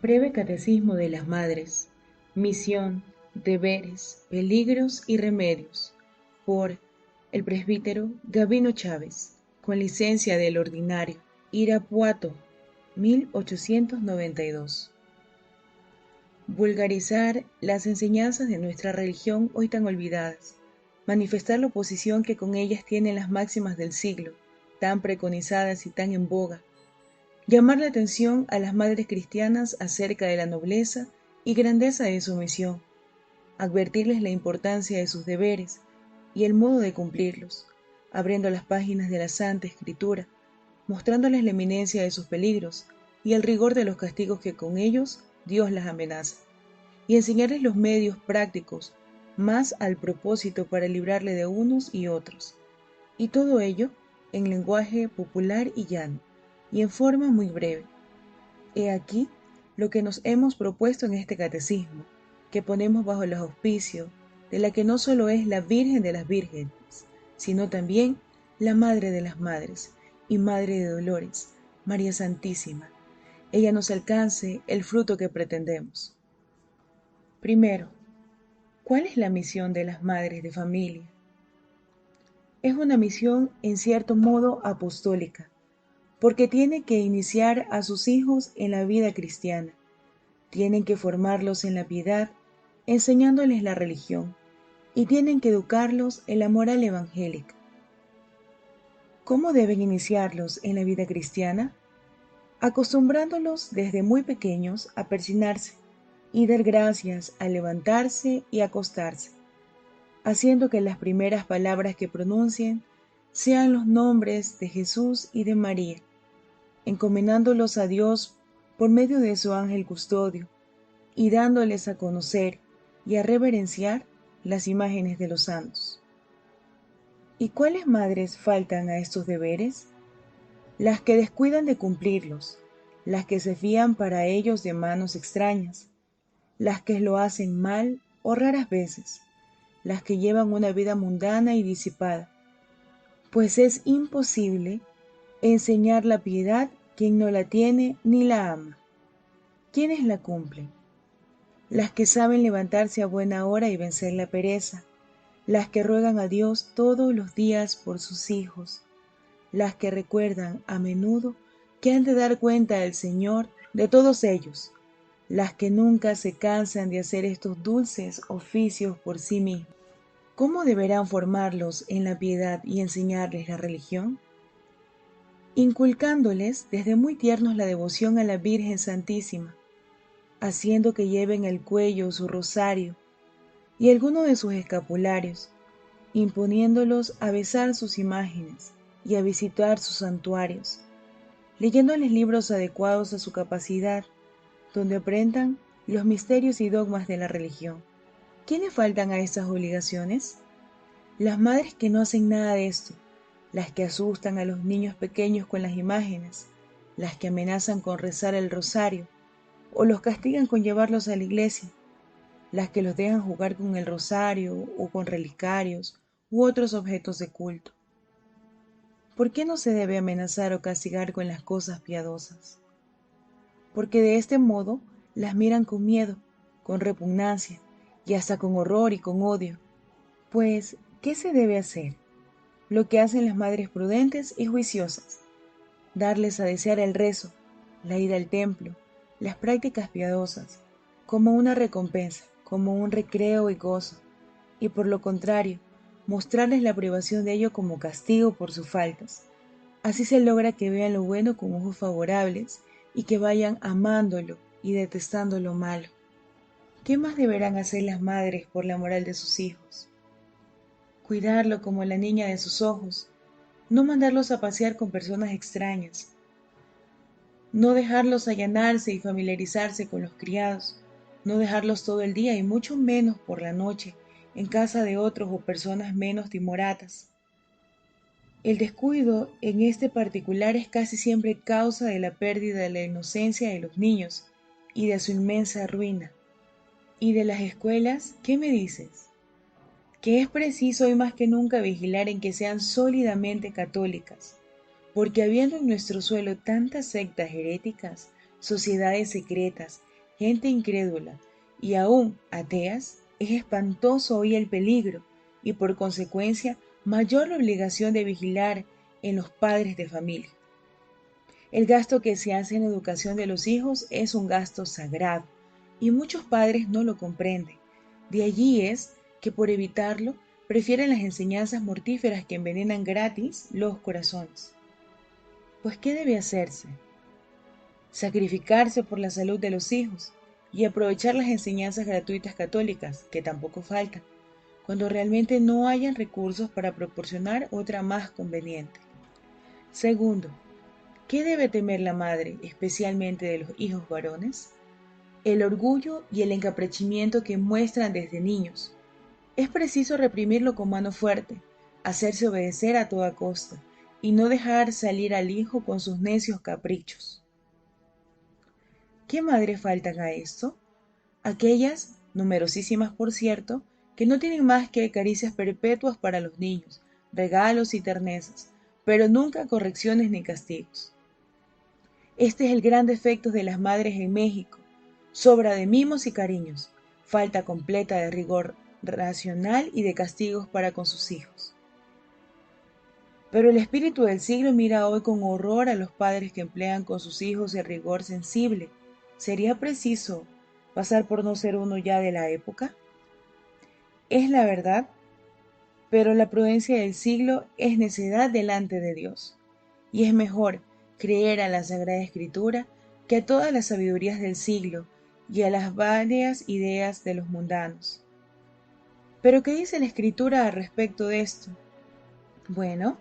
Breve Catecismo de las Madres. Misión, deberes, peligros y remedios. Por el presbítero Gabino Chávez, con licencia del ordinario, Irapuato, 1892. Vulgarizar las enseñanzas de nuestra religión hoy tan olvidadas. Manifestar la oposición que con ellas tienen las máximas del siglo, tan preconizadas y tan en boga. Llamar la atención a las madres cristianas acerca de la nobleza y grandeza de su misión, advertirles la importancia de sus deberes y el modo de cumplirlos, abriendo las páginas de la Santa Escritura, mostrándoles la eminencia de sus peligros y el rigor de los castigos que con ellos Dios las amenaza, y enseñarles los medios prácticos más al propósito para librarle de unos y otros, y todo ello en lenguaje popular y llano, y en forma muy breve. He aquí lo que nos hemos propuesto en este catecismo, que ponemos bajo el auspicio de la que no solo es la Virgen de las Vírgenes, sino también la Madre de las Madres y Madre de Dolores, María Santísima. Ella nos alcance el fruto que pretendemos. Primero, ¿cuál es la misión de las madres de familia? Es una misión en cierto modo apostólica, porque tiene que iniciar a sus hijos en la vida cristiana. Tienen que formarlos en la piedad, enseñándoles la religión, y tienen que educarlos en la moral evangélica. ¿Cómo deben iniciarlos en la vida cristiana? Acostumbrándolos desde muy pequeños a persignarse y dar gracias al levantarse y acostarse, haciendo que las primeras palabras que pronuncien sean los nombres de Jesús y de María, encomendándolos a Dios por medio de su ángel custodio, y dándoles a conocer y a reverenciar las imágenes de los santos. ¿Y cuáles madres faltan a estos deberes? Las que descuidan de cumplirlos, las que se fían para ellos de manos extrañas, las que lo hacen mal o raras veces, las que llevan una vida mundana y disipada, pues es imposible enseñar la piedad quien no la tiene ni la ama. ¿Quiénes la cumplen? Las que saben levantarse a buena hora y vencer la pereza, las que ruegan a Dios todos los días por sus hijos, las que recuerdan a menudo que han de dar cuenta al Señor de todos ellos, las que nunca se cansan de hacer estos dulces oficios por sí mismos. ¿Cómo deberán formarlos en la piedad y enseñarles la religión? Inculcándoles desde muy tiernos la devoción a la Virgen Santísima, haciendo que lleven al cuello su rosario y alguno de sus escapularios, imponiéndolos a besar sus imágenes y a visitar sus santuarios, leyéndoles libros adecuados a su capacidad, donde aprendan los misterios y dogmas de la religión. ¿Quiénes faltan a estas obligaciones? Las madres que no hacen nada de esto, las que asustan a los niños pequeños con las imágenes, las que amenazan con rezar el rosario, o los castigan con llevarlos a la iglesia, las que los dejan jugar con el rosario o con relicarios u otros objetos de culto. ¿Por qué no se debe amenazar o castigar con las cosas piadosas? Porque de este modo las miran con miedo, con repugnancia y hasta con horror y con odio. Pues, ¿qué se debe hacer? Lo que hacen las madres prudentes y juiciosas: darles a desear el rezo, la ida al templo, las prácticas piadosas, como una recompensa, como un recreo y gozo, y por lo contrario, mostrarles la privación de ello como castigo por sus faltas. Así se logra que vean lo bueno con ojos favorables y que vayan amándolo y detestando lo malo. ¿Qué más deberán hacer las madres por la moral de sus hijos? Cuidarlo como la niña de sus ojos, no mandarlos a pasear con personas extrañas, no dejarlos allanarse y familiarizarse con los criados, no dejarlos todo el día y mucho menos por la noche en casa de otros o personas menos timoratas. El descuido en este particular es casi siempre causa de la pérdida de la inocencia de los niños y de su inmensa ruina. ¿Y de las escuelas, qué me dices? Que es preciso hoy más que nunca vigilar en que sean sólidamente católicas, porque habiendo en nuestro suelo tantas sectas heréticas, sociedades secretas gente incrédula y aún ateas, es espantoso hoy el peligro y por consecuencia mayor la obligación de vigilar en los padres de familia. El gasto que se hace en la educación de los hijos es un gasto sagrado y muchos padres no lo comprenden. De allí es que por evitarlo prefieren las enseñanzas mortíferas que envenenan gratis los corazones. Pues ¿qué debe hacerse? Sacrificarse por la salud de los hijos y aprovechar las enseñanzas gratuitas católicas, que tampoco faltan, cuando realmente no hayan recursos para proporcionar otra más conveniente. Segundo, ¿qué debe temer la madre, especialmente de los hijos varones? El orgullo y el encaprichamiento que muestran desde niños. Es preciso reprimirlo con mano fuerte, hacerse obedecer a toda costa, y no dejar salir al hijo con sus necios caprichos. ¿Qué madres faltan a esto? Aquellas, numerosísimas por cierto, que no tienen más que caricias perpetuas para los niños, regalos y ternezas, pero nunca correcciones ni castigos. Este es el gran defecto de las madres en México: sobra de mimos y cariños, falta completa de rigor racional y de castigos para con sus hijos. Pero el espíritu del siglo mira hoy con horror a los padres que emplean con sus hijos el rigor sensible. ¿Sería preciso pasar por no ser uno ya de la época? Es la verdad, pero la prudencia del siglo es necedad delante de Dios, y es mejor creer a la Sagrada Escritura que a todas las sabidurías del siglo y a las varias ideas de los mundanos. ¿Pero qué dice la Escritura al respecto de esto? Bueno,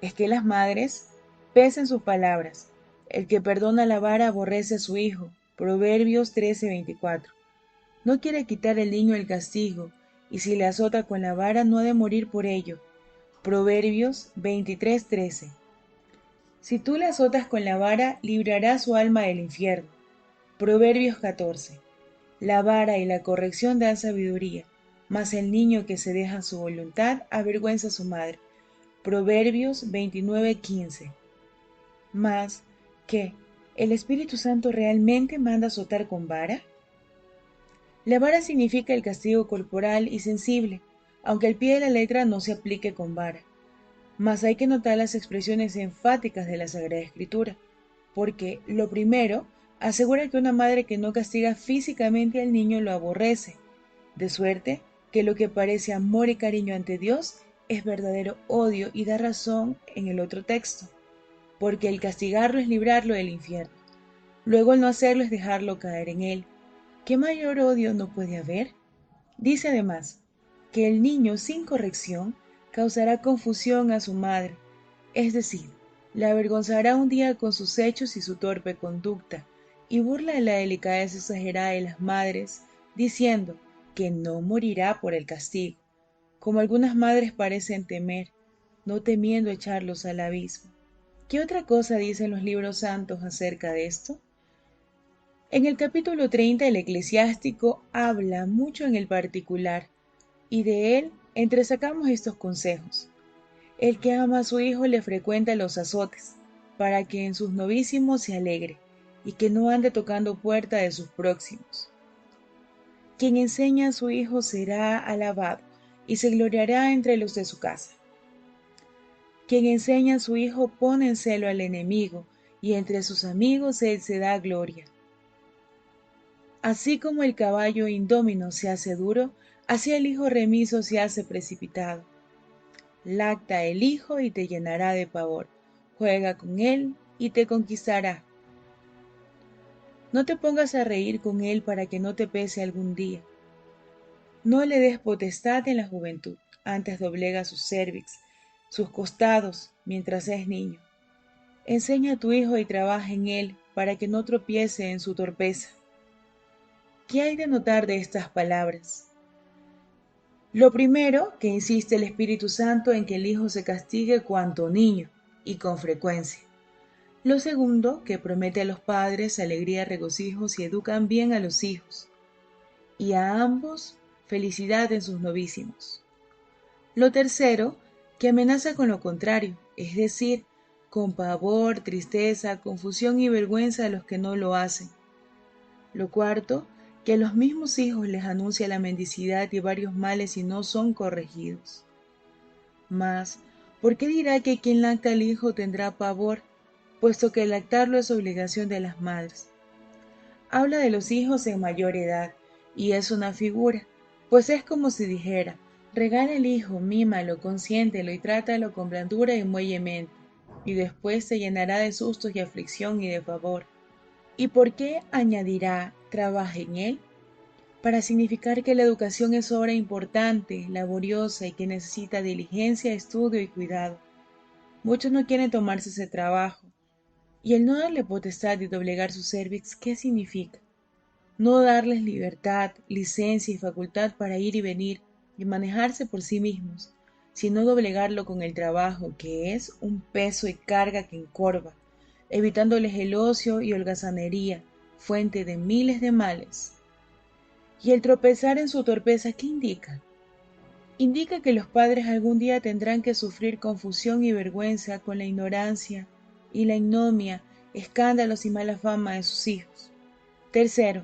es que las madres pesen sus palabras. El que perdona la vara aborrece a su hijo. Proverbios 13:24. No quiere quitar el niño el castigo, y si le azota con la vara no ha de morir por ello. Proverbios 23:13. Si tú le azotas con la vara, librará su alma del infierno. Proverbios 14. La vara y la corrección dan sabiduría, mas el niño que se deja a su voluntad avergüenza a su madre. Proverbios 29:15. Mas, ¿qué? ¿El Espíritu Santo realmente manda azotar con vara? La vara significa el castigo corporal y sensible, aunque al pie de la letra no se aplique con vara. Mas hay que notar las expresiones enfáticas de la Sagrada Escritura, porque, lo primero, asegura que una madre que no castiga físicamente al niño lo aborrece, de suerte que lo que parece amor y cariño ante Dios es verdadero odio, y da razón en el otro texto, porque el castigarlo es librarlo del infierno. Luego el no hacerlo es dejarlo caer en él. ¿Qué mayor odio no puede haber? Dice además que el niño sin corrección causará confusión a su madre, es decir, la avergonzará un día con sus hechos y su torpe conducta, y burla de la delicadeza exagerada de las madres, diciendo que no morirá por el castigo, como algunas madres parecen temer, no temiendo echarlos al abismo. ¿Qué otra cosa dicen los libros santos acerca de esto? En el capítulo 30 el eclesiástico habla mucho en el particular, y de él entresacamos estos consejos. El que ama a su hijo le frecuenta los azotes, para que en sus novísimos se alegre, y que no ande tocando puerta de sus próximos. Quien enseña a su hijo será alabado, y se gloriará entre los de su casa. Quien enseña a su hijo pone en celo al enemigo, y entre sus amigos él se da gloria. Así como el caballo indómino se hace duro, así el hijo remiso se hace precipitado. Lacta el hijo y te llenará de pavor, juega con él y te conquistará. No te pongas a reír con él para que no te pese algún día. No le des potestad en la juventud, antes doblega su cérvix, sus costados, mientras es niño. Enseña a tu hijo y trabaja en él, para que no tropiece en su torpeza. ¿Qué hay de notar de estas palabras? Lo primero, que insiste el Espíritu Santo en que el hijo se castigue cuanto niño, y con frecuencia. Lo segundo, que promete a los padres alegría, regocijo si educan bien a los hijos, y a ambos felicidad en sus novísimos. Lo tercero, que amenaza con lo contrario, es decir, con pavor, tristeza, confusión y vergüenza a los que no lo hacen. Lo cuarto, que a los mismos hijos les anuncia la mendicidad y varios males si no son corregidos. Mas, ¿por qué dirá que quien lacta al hijo tendrá pavor, puesto que lactarlo es obligación de las madres? Habla de los hijos en mayor edad, y es una figura, pues es como si dijera, regala el hijo, mímalo, consiéntelo y trátalo con blandura y muellemente, y después se llenará de sustos y aflicción y de favor. ¿Y por qué añadirá, trabaja en él? Para significar que la educación es obra importante, laboriosa y que necesita diligencia, estudio y cuidado. Muchos no quieren tomarse ese trabajo, y el no darle potestad y doblegar su cervix, ¿qué significa? No darles libertad, licencia y facultad para ir y venir y manejarse por sí mismos, sino doblegarlo con el trabajo, que es un peso y carga que encorva, evitándoles el ocio y holgazanería, fuente de miles de males. Y el tropezar en su torpeza, ¿qué indica? Indica que los padres algún día tendrán que sufrir confusión y vergüenza con la ignorancia y la ignominia, escándalos y mala fama de sus hijos. Tercero,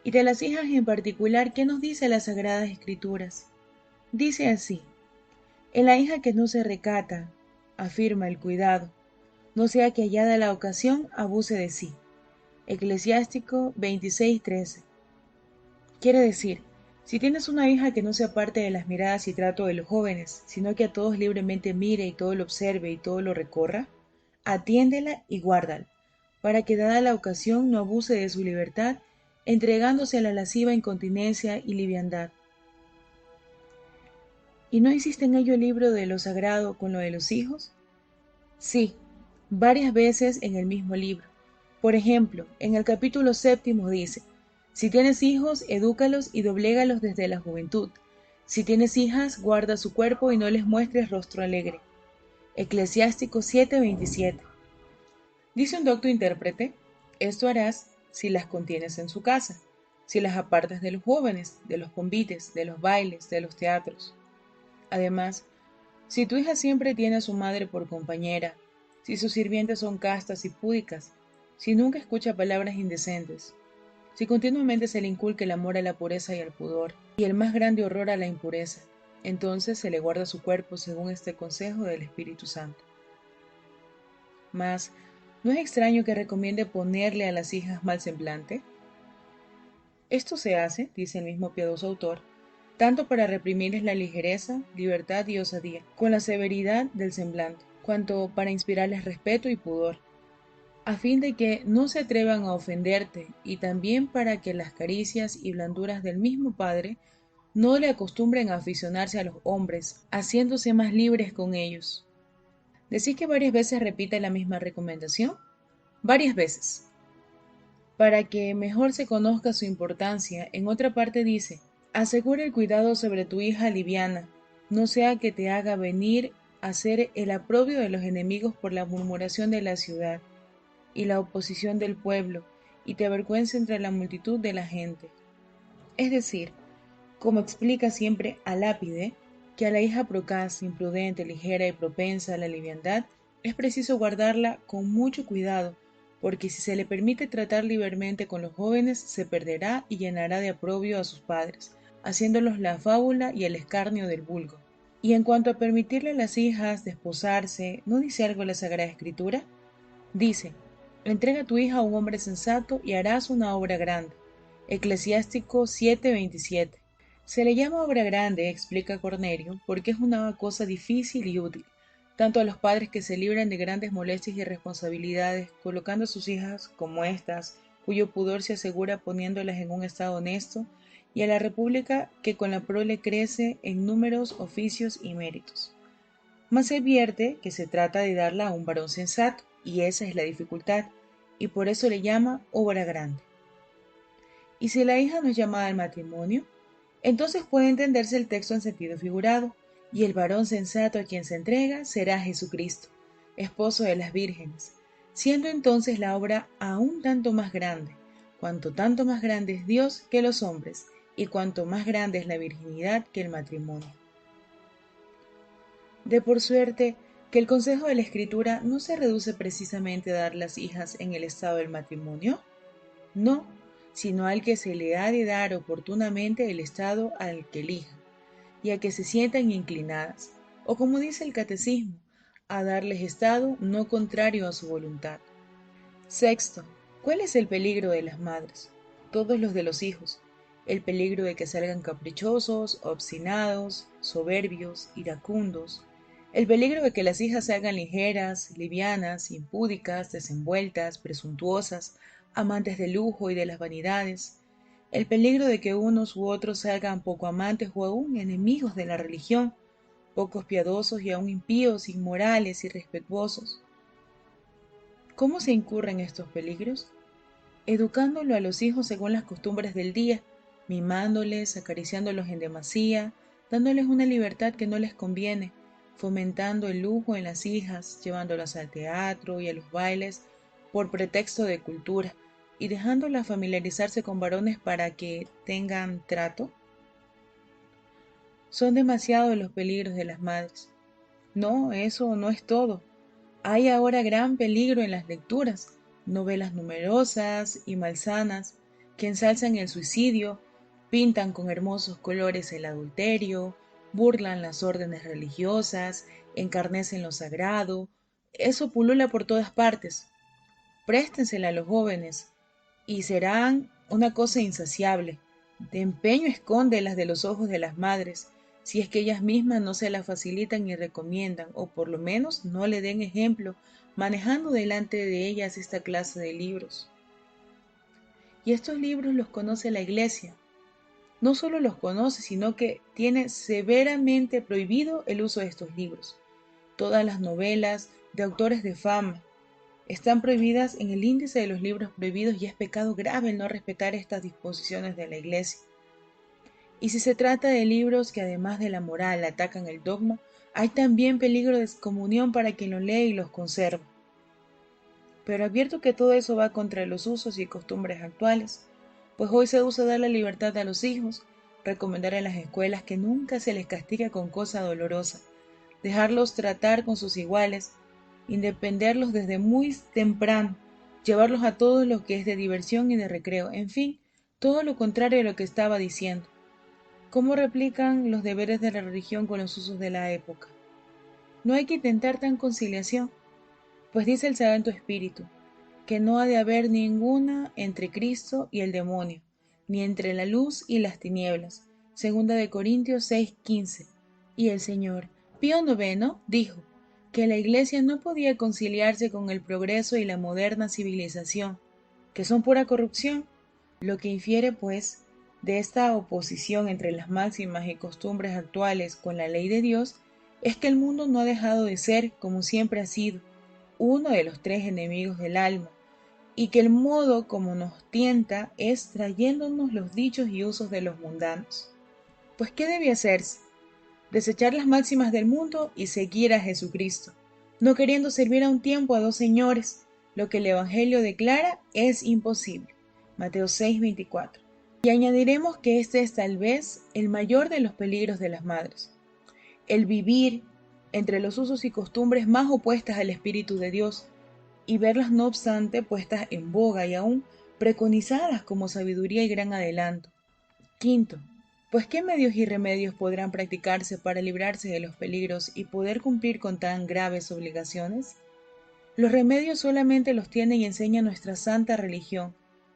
y de las hijas en particular, ¿qué nos dice las Sagradas Escrituras? Dice así, en la hija que no se recata, afirma el cuidado, no sea que hallada la ocasión abuse de sí. Eclesiástico 26:13. Quiere decir, si tienes una hija que no se aparte de las miradas y trato de los jóvenes, sino que a todos libremente mire y todo lo observe y todo lo recorra, atiéndela y guárdala, para que dada la ocasión no abuse de su libertad, entregándose a la lasciva incontinencia y liviandad. ¿Y no insiste en ello el libro de lo sagrado con lo de los hijos? Sí, varias veces en el mismo libro. Por ejemplo, en el capítulo 7 dice, si tienes hijos, edúcalos y doblégalos desde la juventud. Si tienes hijas, guarda su cuerpo y no les muestres rostro alegre. Eclesiástico 7:27. Dice un docto intérprete, esto harás si las contienes en su casa, si las apartas de los jóvenes, de los convites, de los bailes, de los teatros. Además, si tu hija siempre tiene a su madre por compañera, si sus sirvientes son castas y púdicas, si nunca escucha palabras indecentes, si continuamente se le inculca el amor a la pureza y al pudor, y el más grande horror a la impureza, entonces se le guarda su cuerpo según este consejo del Espíritu Santo. Mas, ¿no es extraño que recomiende ponerle a las hijas mal semblante? Esto se hace, dice el mismo piadoso autor, tanto para reprimirles la ligereza, libertad y osadía, con la severidad del semblante, cuanto para inspirarles respeto y pudor, a fin de que no se atrevan a ofenderte, y también para que las caricias y blanduras del mismo Padre no le acostumbren a aficionarse a los hombres, haciéndose más libres con ellos. ¿Decís que varias veces repite la misma recomendación? Varias veces. Para que mejor se conozca su importancia, en otra parte dice, asegura el cuidado sobre tu hija liviana, no sea que te haga venir a ser el aprobio de los enemigos por la murmuración de la ciudad y la oposición del pueblo, y te avergüence entre la multitud de la gente. Es decir, como explica siempre Alápide, que a la hija procaz, imprudente, ligera y propensa a la liviandad, es preciso guardarla con mucho cuidado, porque si se le permite tratar libremente con los jóvenes, se perderá y llenará de aprobio a sus padres, haciéndolos la fábula y el escarnio del vulgo. Y en cuanto a permitirle a las hijas desposarse, ¿no dice algo la Sagrada Escritura? Dice, entrega a tu hija a un hombre sensato y harás una obra grande. Eclesiástico 7:27. Se le llama obra grande, explica Cornelio, porque es una cosa difícil y útil, tanto a los padres que se libran de grandes molestias y responsabilidades, colocando a sus hijas como éstas, cuyo pudor se asegura poniéndolas en un estado honesto, y a la república que con la prole crece en números, oficios y méritos. Mas se advierte que se trata de darla a un varón sensato, y esa es la dificultad, y por eso le llama obra grande. ¿Y si la hija no es llamada al matrimonio? Entonces puede entenderse el texto en sentido figurado, y el varón sensato a quien se entrega será Jesucristo, esposo de las vírgenes, siendo entonces la obra aún tanto más grande, cuanto tanto más grande es Dios que los hombres, y cuanto más grande es la virginidad que el matrimonio. De por suerte que el consejo de la Escritura no se reduce precisamente a dar las hijas en el estado del matrimonio. No, sino al que se le ha de dar oportunamente el estado al que elijan, y a que se sientan inclinadas, o como dice el catecismo, a darles estado no contrario a su voluntad. Sexto, ¿cuál es el peligro de las madres? Todos los de los hijos. El peligro de que salgan caprichosos, obstinados, soberbios, iracundos. El peligro de que las hijas se hagan ligeras, livianas, impúdicas, desenvueltas, presuntuosas, amantes del lujo y de las vanidades. El peligro de que unos u otros salgan poco amantes o aún enemigos de la religión, pocos piadosos y aún impíos, inmorales, irrespetuosos. ¿Cómo se incurren estos peligros? Educándolo a los hijos según las costumbres del día, mimándoles, acariciándolos en demasía, dándoles una libertad que no les conviene, fomentando el lujo en las hijas, llevándolas al teatro y a los bailes por pretexto de cultura, y dejándolas familiarizarse con varones para que tengan trato. Son demasiados los peligros de las madres. No, eso no es todo. Hay ahora gran peligro en las lecturas, novelas numerosas y malsanas que ensalzan el suicidio, pintan con hermosos colores el adulterio, burlan las órdenes religiosas, encarnecen lo sagrado. Eso pulula por todas partes. Préstensela a los jóvenes y serán una cosa insaciable. De empeño escóndelas de los ojos de las madres, si es que ellas mismas no se las facilitan y recomiendan, o por lo menos no le den ejemplo, manejando delante de ellas esta clase de libros. Y estos libros los conoce la Iglesia. No solo los conoce, sino que tiene severamente prohibido el uso de estos libros. Todas las novelas de autores de fama están prohibidas en el índice de los libros prohibidos y es pecado grave el no respetar estas disposiciones de la Iglesia. Y si se trata de libros que además de la moral atacan el dogma, hay también peligro de excomunión para quien los lee y los conserva. Pero advierto que todo eso va contra los usos y costumbres actuales, pues hoy se usa dar la libertad a los hijos, recomendar en las escuelas que nunca se les castiga con cosa dolorosa, dejarlos tratar con sus iguales, independerlos desde muy temprano, llevarlos a todo lo que es de diversión y de recreo, en fin, todo lo contrario a lo que estaba diciendo. ¿Cómo replican los deberes de la religión con los usos de la época? No hay que intentar tan conciliación, pues dice el Santo Espíritu, que no ha de haber ninguna entre Cristo y el demonio, ni entre la luz y las tinieblas. Segunda de Corintios 6:15. Y el Señor, Pío IX, dijo que la Iglesia no podía conciliarse con el progreso y la moderna civilización, que son pura corrupción, lo que infiere, pues, de esta oposición entre las máximas y costumbres actuales con la ley de Dios, es que el mundo no ha dejado de ser, como siempre ha sido, uno de los tres enemigos del alma, y que el modo como nos tienta es trayéndonos los dichos y usos de los mundanos. Pues, ¿qué debe hacerse? Desechar las máximas del mundo y seguir a Jesucristo, no queriendo servir a un tiempo a dos señores. Lo que el Evangelio declara es imposible. Mateo 6:24. Y añadiremos que este es tal vez el mayor de los peligros de las madres, el vivir entre los usos y costumbres más opuestas al Espíritu de Dios, y verlas no obstante puestas en boga y aún preconizadas como sabiduría y gran adelanto. Quinto, pues ¿qué medios y remedios podrán practicarse para librarse de los peligros y poder cumplir con tan graves obligaciones? Los remedios solamente los tiene y enseña nuestra santa religión,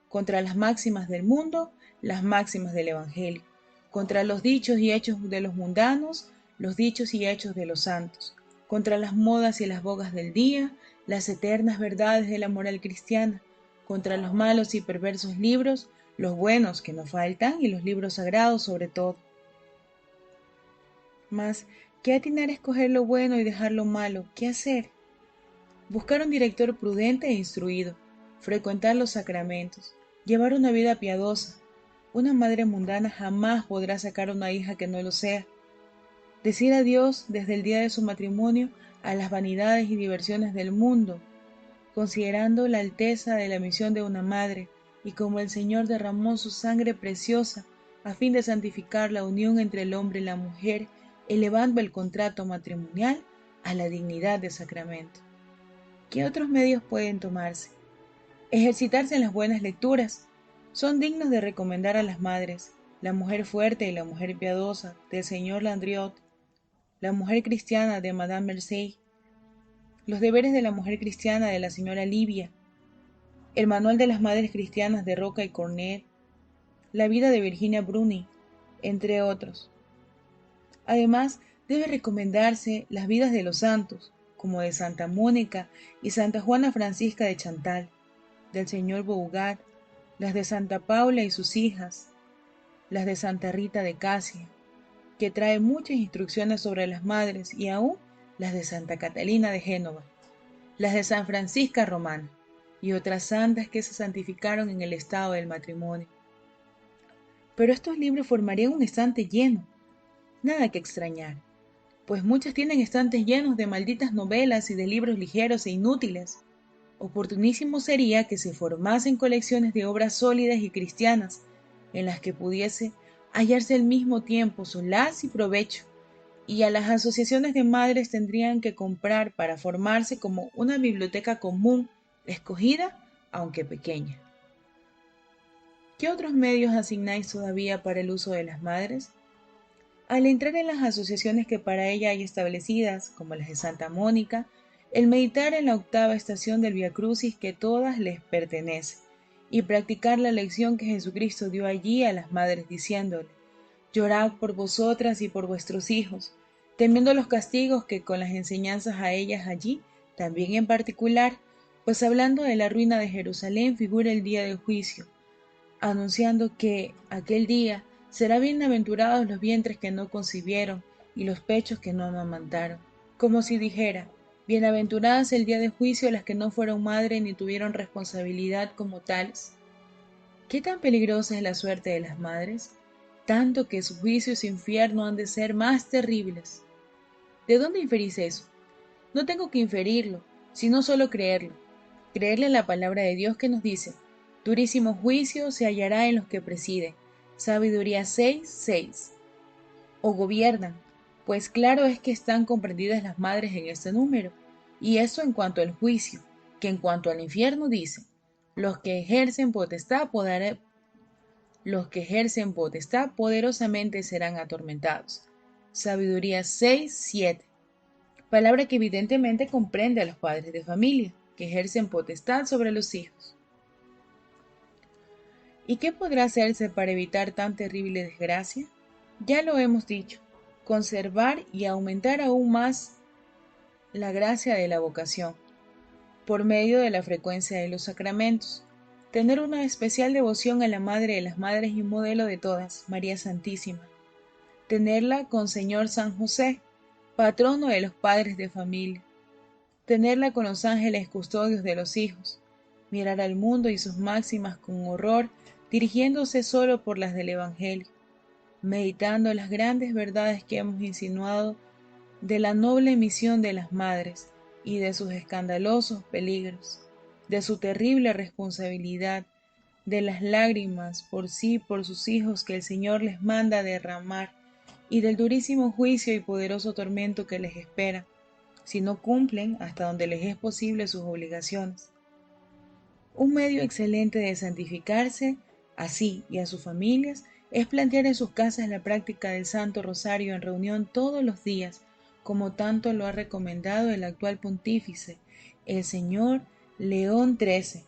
contra las máximas del mundo, las máximas del Evangelio, contra los dichos y hechos de los mundanos, los dichos y hechos de los santos, contra las modas y las bogas del día, las eternas verdades de la moral cristiana, contra los malos y perversos libros, los buenos que no faltan y los libros sagrados sobre todo. Mas, ¿qué atinar a escoger lo bueno y dejar lo malo? ¿Qué hacer? Buscar un director prudente e instruido, frecuentar los sacramentos, llevar una vida piadosa. Una madre mundana jamás podrá sacar una hija que no lo sea. Decir adiós desde el día de su matrimonio a las vanidades y diversiones del mundo, considerando la alteza de la misión de una madre y como el Señor derramó su sangre preciosa a fin de santificar la unión entre el hombre y la mujer, elevando el contrato matrimonial a la dignidad de sacramento. ¿Qué otros medios pueden tomarse? Ejercitarse en las buenas lecturas, Son dignos de recomendar a las madres, la mujer fuerte y la mujer piadosa del señor Landriot, la mujer cristiana de Madame Mercier, los deberes de la mujer cristiana de la señora Livia, el manual de las madres cristianas de Roca y Cornet, la vida de Virginia Bruni, entre otros. Además, debe recomendarse las vidas de los santos, como de Santa Mónica y Santa Juana Francisca de Chantal, del señor Bougat, las de Santa Paula y sus hijas, las de Santa Rita de Casia, que trae muchas instrucciones sobre las madres, y aún las de Santa Catalina de Génova, las de San Francisca Romana, y otras santas que se santificaron en el estado del matrimonio. Pero estos libros formarían un estante lleno, nada que extrañar, pues muchas tienen estantes llenos de malditas novelas y de libros ligeros e inútiles. Oportunísimo sería que se formasen colecciones de obras sólidas y cristianas, en las que pudiese hallarse al mismo tiempo solaz y provecho, y a las asociaciones de madres tendrían que comprar para formarse como una biblioteca común, escogida, aunque pequeña. ¿Qué otros medios asignáis todavía para el uso de las madres? Al entrar en las asociaciones que para ella hay establecidas, como las de Santa Mónica, el meditar en la octava estación del Vía Crucis que todas les pertenece, y practicar la lección que Jesucristo dio allí a las madres diciéndole: llorad por vosotras y por vuestros hijos, temiendo los castigos que con las enseñanzas a ellas allí, también en particular, pues hablando de la ruina de Jerusalén figura el día del juicio, anunciando que aquel día será bienaventurados los vientres que no concibieron y los pechos que no amamantaron, como si dijera: bienaventuradas el día de juicio las que no fueron madre ni tuvieron responsabilidad como tales. ¿Qué tan peligrosa es la suerte de las madres? Tanto que su juicio y su infierno han de ser más terribles. ¿De dónde inferís eso? No tengo que inferirlo, sino solo creerlo. Creerle a la palabra de Dios que nos dice: durísimo juicio se hallará en los que presiden. Sabiduría 6:6. O gobiernan, pues claro es que están comprendidas las madres en este número. Y eso en cuanto al juicio, que en cuanto al infierno dice: los que ejercen potestad poderosamente serán atormentados. Sabiduría 6:7. Palabra que evidentemente comprende a los padres de familia, que ejercen potestad sobre los hijos. ¿Y qué podrá hacerse para evitar tan terrible desgracia? Ya lo hemos dicho: conservar y aumentar aún más la gracia de la vocación, por medio de la frecuencia de los sacramentos, tener una especial devoción a la Madre de las Madres y modelo de todas, María Santísima, tenerla con Señor San José, patrono de los padres de familia, tenerla con los ángeles custodios de los hijos, mirar al mundo y sus máximas con horror, dirigiéndose solo por las del Evangelio, meditando las grandes verdades que hemos insinuado de la noble misión de las madres y de sus escandalosos peligros, de su terrible responsabilidad, de las lágrimas por sí y por sus hijos que el Señor les manda derramar, y del durísimo juicio y poderoso tormento que les espera, si no cumplen hasta donde les es posible sus obligaciones. Un medio excelente de santificarse a sí y a sus familias es plantear en sus casas la práctica del Santo Rosario en reunión todos los días, como tanto lo ha recomendado el actual pontífice, el señor León XIII.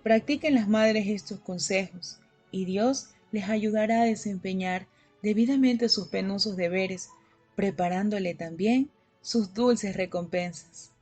Practiquen las madres estos consejos, y Dios les ayudará a desempeñar debidamente sus penosos deberes, preparándole también sus dulces recompensas.